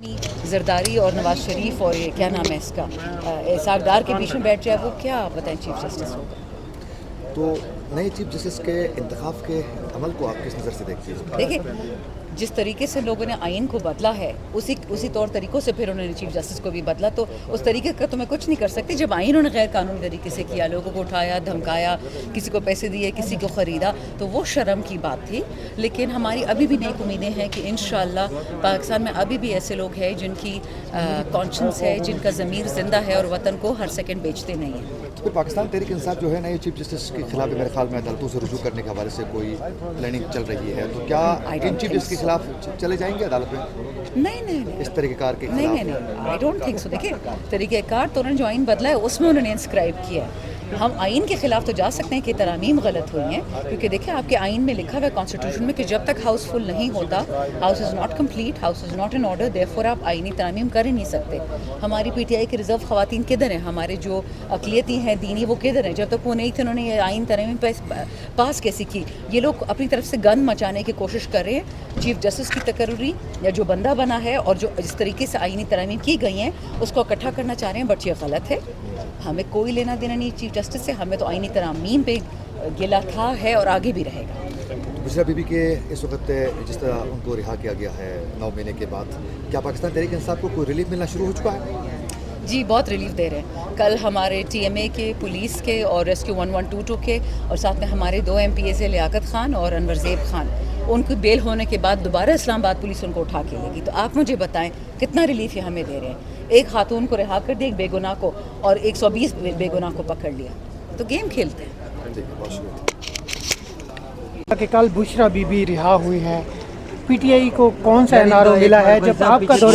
زرداری اور نواز شریف اور یہ کیا نام ہے اس کا اسحاق ڈار کے بیچ میں بیٹھ جائے، وہ کیا بتائیں چیف جسٹس ہوگا؟ تو نئے چیف جسٹس کے انتخاب کے عمل کو آپ کس نظر سے دیکھتی ہیں؟ دیکھیں، جس طریقے سے لوگوں نے آئین کو بدلا ہے اسی طور طریقوں سے پھر انہوں نے چیف جسٹس کو بھی بدلا، تو اس طریقے کا تو میں کچھ نہیں کر سکتی۔ جب آئین انہوں نے غیر قانونی طریقے سے کیا، لوگوں کو اٹھایا، دھمکایا، کسی کو پیسے دیے، کسی کو خریدا، تو وہ شرم کی بات تھی۔ لیکن ہماری ابھی بھی نیک امیدیں ہیں کہ انشاءاللہ پاکستان میں ابھی بھی ایسے لوگ ہیں جن کی کانشنس ہے، جن کا ضمیر زندہ ہے اور وطن کو ہر سیکنڈ بیچتے نہیں ہیں۔ تو پھر پاکستان تحریک انصاف جو ہے نئے چیف جسٹس کے خلاف میرے خیال میں عدالتوں سے رجوع کرنے کے حوالے سے کوئی پلاننگ چل رہی ہے، تو کیا ان چیف جسٹس کے خلاف چلے جائیں گے عدالت میں نہیں اس طریقہ کار کے خلاف؟ نہیں آئی ڈونٹ تھنک سو۔ دیکھیں، طریقہ کار تو انہوں نے جو آئین بدلا ہے اس میں انہوں نے انسکرائب کیا ہے۔ ہم آئین کے خلاف تو جا سکتے ہیں کہ ترامیم غلط ہوئی ہیں، کیونکہ دیکھیں آپ کے آئین میں لکھا ہوا ہے کانسٹیٹیوشن میں کہ جب تک ہاؤس فل نہیں ہوتا، house is not complete, house is not in order, therefore آپ آئینی ترامیم کر ہی نہیں سکتے۔ ہماری پی ٹی آئی کے ریزرو خواتین کدھر ہیں؟ ہمارے جو اقلیتی ہیں دینی، وہ کدھر ہیں؟ جب تک وہ نہیں تھے انہوں نے یہ آئین ترامیم پاس کیسی کی؟ یہ لوگ اپنی طرف سے گند مچانے کی کوشش کر رہے ہیں۔ چیف جسٹس کی تقرری یا جو بندہ بنا ہے اور جو جس طریقے سے آئینی ترامیم کی گئی ہیں اس کو اکٹھا کرنا چاہ رہے ہیں، بٹ یہ غلط ہے۔ ہمیں کوئی لینا دینا نہیں چیف جسٹس سے، ہمیں تو آئینی ترامیم پہ گلا تھا ہے اور آگے بھی رہے گا۔ بشرا بی بی کے اس وقت جس طرح ان کو رہا کیا گیا ہے 9 مہینے کے بعد، کیا پاکستان تحریک انصاف کو کوئی ریلیف ملنا شروع ہو چکا ہے؟ جی بہت ریلیف دے رہے ہیں۔ کل ہمارے ٹی ایم اے کے، پولیس کے اور ریسکیو 1122 کے، اور ساتھ میں ہمارے 2 MPs ہیں، لیاقت خان اور انور زیب خان، ان کو بیل ہونے کے بعد دوبارہ اسلام آباد پولیس ان کو اٹھا کے لے گی۔ تو آپ مجھے بتائیں کتنا ریلیف یہ ہمیں دے رہے ہیں۔ ایک خاتون کو رہا کر دیا، ایک بے گناہ کو، اور 120 بے گناہ کو پکڑ لیا۔ تو گیم کھیلتے ہیں۔ بہت شکریہ کہ کل بشرا بی بی رہا ہوئی ہے، پی ٹی آئی کو کون سا این آر او ملا ہے جب آپ کا دور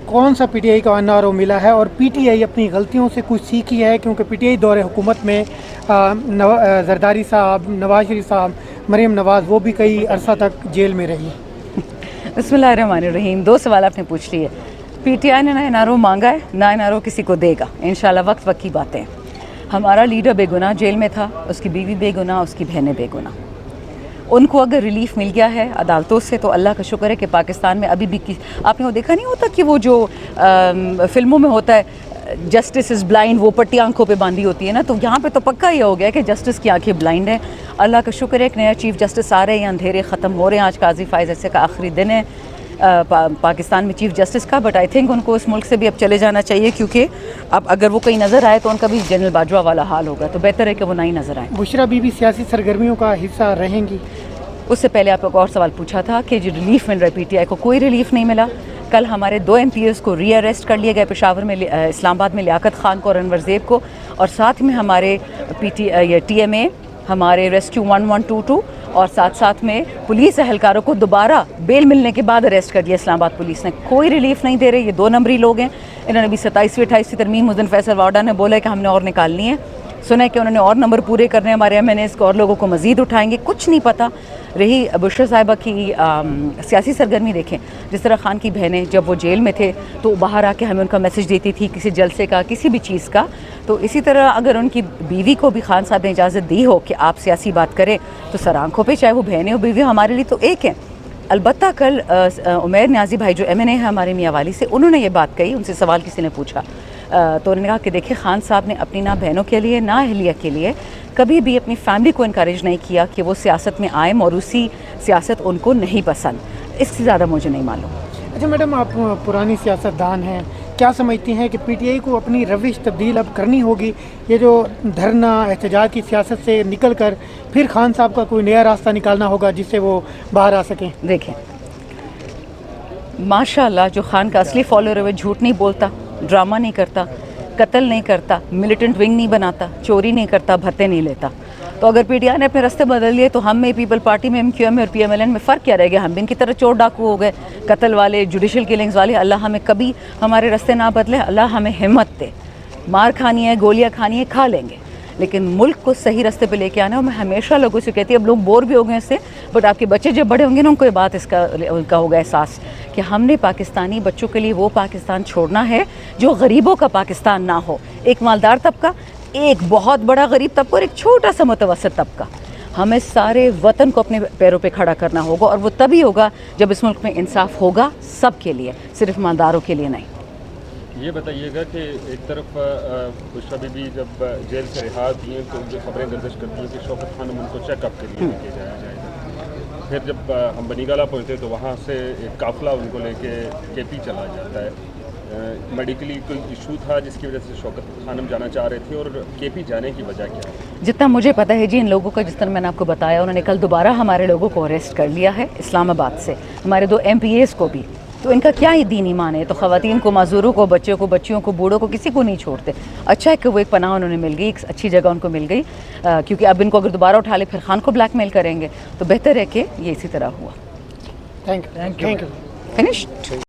کون سا پی ٹی آئی کا این آر او ملا ہے، اور پی ٹی آئی اپنی غلطیوں سے کچھ سیکھی ہے؟ کیونکہ پی ٹی آئی دور حکومت میں زرداری صاحب، نواز شریف صاحب، مریم نواز، وہ بھی کئی عرصہ تک جیل میں رہی۔ بسم اللہ الرحمن الرحیم۔ 2 سوال آپ نے پوچھ لیے۔ پی ٹی آئی نے نہ این آر او مانگا ہے، نہ این آر او کسی کو دے گا، انشاءاللہ وقت کی باتیں۔ ہمارا لیڈر بے گناہ جیل میں تھا، اس کی بیوی بے گناہ، اس کی بہنیں بے گناہ۔ ان کو اگر ریلیف مل گیا ہے عدالتوں سے تو اللہ کا شکر ہے کہ پاکستان میں ابھی بھی آپ نے وہ دیکھا نہیں ہوتا کہ وہ جو فلموں میں ہوتا ہے جسٹس از بلائنڈ، وہ پٹی آنکھوں پہ باندھی ہوتی ہے نا، تو یہاں پہ تو پکا یہ ہو گیا کہ جسٹس کی آنکھیں بلائنڈ ہیں۔ اللہ کا شکر ہے ایک نیا چیف جسٹس آ رہے ہیں، اندھیرے ختم ہو رہے ہیں۔ آج قاضی فائز ایسے کا آخری دن ہے پاکستان میں چیف جسٹس کا، بٹ آئی تھنک ان کو اس ملک سے بھی اب چلے جانا چاہیے، کیونکہ اب اگر وہ کہیں نظر آئے تو ان کا بھی جنرل باجوہ والا حال ہوگا، تو بہتر ہے کہ وہ نہ ہی نظر آئیں۔ بشرا بی بی سیاسی سرگرمیوں کا حصہ رہیں گی؟ اس سے پہلے آپ ایک اور سوال پوچھا تھا کہ جو ریلیف مل رہا ہے پی ٹی آئی کو، کوئی ریلیف نہیں ملا۔ کل ہمارے 2 MPs کو ری اریسٹ کر لیے گئے، پشاور میں، اسلام آباد میں لیاقت خان کو اور انور زیب کو، اور ساتھ میں ہمارے ٹی ایم اے، ہمارے ریسکیو 1122 اور ساتھ میں پولیس اہلکاروں کو دوبارہ بیل ملنے کے بعد اریسٹ کر دیا اسلام آباد پولیس نے۔ کوئی ریلیف نہیں دے رہے، یہ 2 نمبری لوگ ہیں۔ انہوں نے بھی 27ویں 28ویں ترمیم مزن فیصل واڈا نے بولا ہے کہ ہم نے اور نکالنی ہے، سنا ہے کہ انہوں نے اور نمبر پورے کرنے، ہمارے MNAs کو اور لوگوں کو مزید اٹھائیں گے، کچھ نہیں پتہ۔ رہی بشرا صاحبہ کی سیاسی سرگرمی، دیکھیں جس طرح خان کی بہنیں جب وہ جیل میں تھے تو باہر آ کے ہمیں ان کا میسج دیتی تھی کسی جلسے کا، کسی بھی چیز کا، تو اسی طرح اگر ان کی بیوی کو بھی خان صاحب نے اجازت دی ہو کہ آپ سیاسی بات کریں تو سر آنکھوں پہ، چاہے وہ بہنیں ہو بیوی، ہمارے لیے تو ایک ہیں۔ البتہ کل عمیر نیازی بھائی جو MNA ہیں ہمارے میاں والی سے، انہوں نے یہ بات کہی، ان سے سوال کسی نے پوچھا تو انہوں نے کہا کہ دیکھیں خان صاحب نے اپنی نہ بہنوں کے لیے نہ اہلیہ کے لیے کبھی بھی اپنی فیملی کو انکریج نہیں کیا کہ وہ سیاست میں آئیں، اور اسی سیاست ان کو نہیں پسند۔ اس سے زیادہ مجھے نہیں معلوم۔ اچھا میڈم، آپ پرانی سیاست دان ہیں، کیا سمجھتی ہیں کہ پی ٹی آئی کو اپنی روش تبدیل اب کرنی ہوگی؟ یہ جو دھرنا احتجاج کی سیاست سے نکل کر پھر خان صاحب کا کوئی نیا راستہ نکالنا ہوگا جس سے وہ باہر آ سکیں؟ دیکھیں ماشاء اللہ جو خان کا اصلی فالوور ہے وہ جھوٹ نہیں بولتا، ڈرامہ نہیں کرتا، قتل نہیں کرتا، ملیٹنٹ ونگ نہیں بناتا، چوری نہیں کرتا، بھتے نہیں لیتا۔ تو اگر پی ٹی آئی نے اپنے راستے بدل لیے تو ہم میں پیپل پارٹی میں MQM اور PMLN میں فرق کیا رہ گیا؟ ہم بھی ان کی طرح چور ڈاکو ہو گئے، قتل والے، جوڈیشل کلنگز والے۔ اللہ ہمیں کبھی ہمارے راستے نہ بدلے، اللہ ہمیں ہمت دے۔ مار کھانی ہے، گولیاں کھانی ہے، کھا لیں گے، لیکن ملک کو صحیح راستے پہ لے کے آنا ہے۔ اور میں ہمیشہ لوگوں سے کہتی ہوں، اب لوگ بور بھی ہو گئے اس سے، بٹ آپ کے بچے جب بڑے ہوں گے نا، ان کو یہ بات ان کا ہوگا احساس کہ ہم نے پاکستانی بچوں کے لیے وہ پاکستان چھوڑنا ہے جو غریبوں کا پاکستان نہ ہو، ایک مالدار طبقہ، ایک بہت بڑا غریب طبقہ اور ایک چھوٹا سا متوسط طبقہ۔ ہمیں سارے وطن کو اپنے پیروں پہ کھڑا کرنا ہوگا، اور وہ تبھی ہوگا جب اس ملک میں انصاف ہوگا سب کے لیے، صرف مالداروں کے لیے نہیں۔ یہ بتائیے گا کہ ایک طرف بشریٰ بی بی جب جیل سے رہا ہوئی ہیں تو جو خبریں گردش کرتی ہیں کہ شوکت خانم ان کو چیک اپ کے لیے لے کے جایا جائے گا، پھر جب ہم بنی گالہ پہنچے تو وہاں سے ایک قافلہ ان کو لے کے کے پی چلا جاتا ہے۔ میڈیکلی کوئی ایشو تھا جس کی وجہ سے شوکت خانم جانا چاہ رہے تھے، اور کے پی جانے کی وجہ کیا ہے؟ جتنا مجھے پتہ ہے جی، ان لوگوں کا جس طرح میں نے آپ کو بتایا، انہوں نے کل دوبارہ ہمارے لوگوں کو اریسٹ کر لیا ہے اسلام آباد سے، ہمارے 2 MPAs کو بھی۔ تو ان کا کیا ہی دین ایمان ہے؟ تو خواتین کو، معذوروں کو، بچوں کو، بچیوں کو، بوڑھوں کو، کسی کو نہیں چھوڑتے۔ اچھا ہے کہ وہ ایک پناہ انہوں نے مل گئی، ایک اچھی جگہ ان کو مل گئی، کیونکہ اب ان کو اگر دوبارہ اٹھا لے پھر خان کو بلیک میل کریں گے، تو بہتر ہے کہ یہ اسی طرح ہوا۔ Thank you finished.